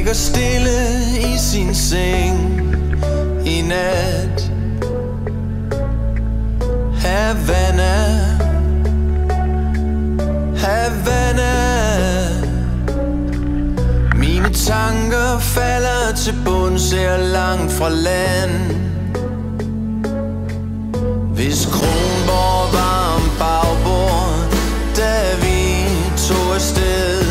ligger stille i sin seng i nat. Havana, Havana. Mine tanker falder til bunds her langt fra land. Hvis Kronborg var om bagbord, da vi tog afsted,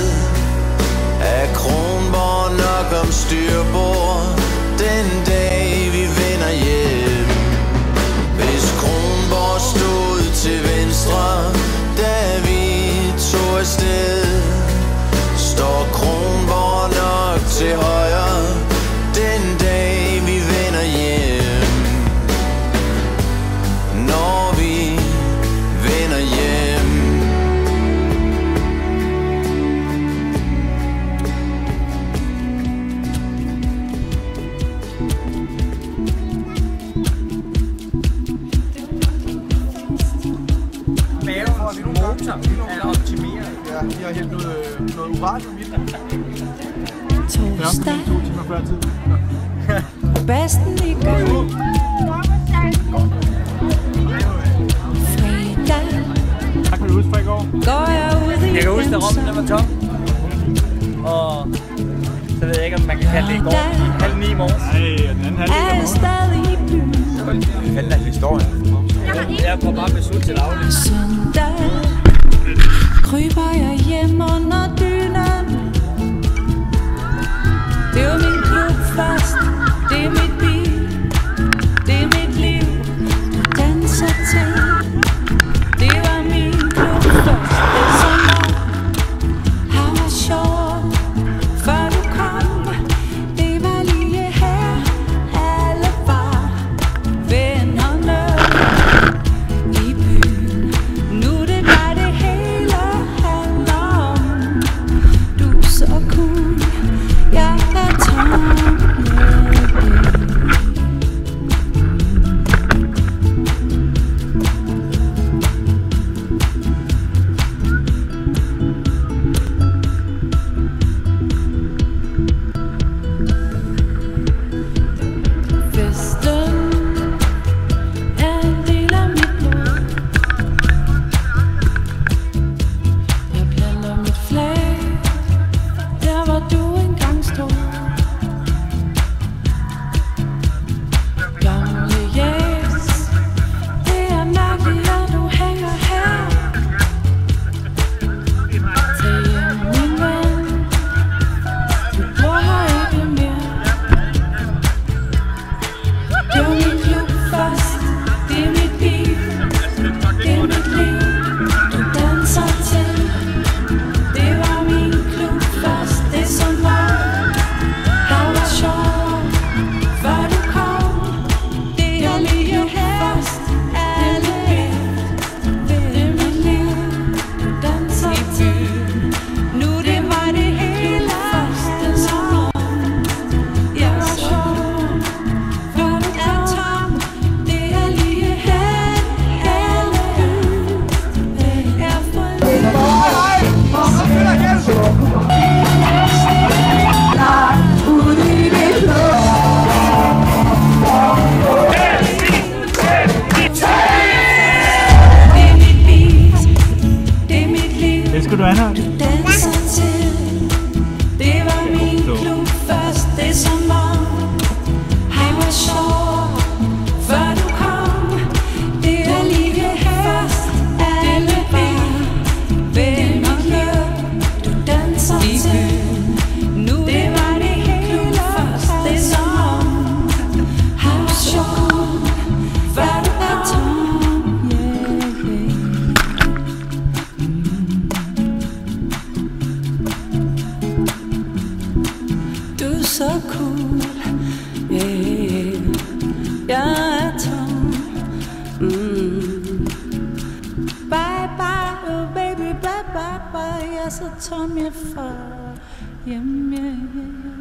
er Kronborg nok om styrbord den dag vi vender hjem. Hvis Kronborg stod til venstre, da vi tog afsted, står Kronborg nok til højre den dag vi vender hjem. Når vi vender hjem. Maven for sin motor er optimeret. Ja, vi har hældt noget uranium i den. Torsdag. 2 timer før tid. Basten i gang. Fredag. Tak for det huske fra i går. Går jeg ud i Jeg kan huske, at rummet var tom. Og så ved jeg ikke, om man kan kalde det i går. 8:30 i morges. Nej, den anden halvdel er jeg stadig i byen. Hvad fanden er historien? Jeg får bare besøg til daglig. Søndag kryber jeg hjem under dynen. Det er min klub først. Det er mit bil. Det er mit liv. Du danser til. Det var min klub først. Det er sommer. Her var sjovt, før du kom. Det var lige her. Alle var vennerne i byen. Nu det var det hele handler om. Du er så cool. Jeg er tom. Det skal du anholde. Du danser til. Det var min klub først. Det er som om han var sjov, før du kom. Det er lige først. Alle var vennerne. Du danser til. Nu det var det hele først. Det er som om han var sjov, før du kom. Så cool, yeah. Jeg er tom. Bye bye, oh baby, bye bye bye. Jeg er så tom, jeg får hjem, yeah.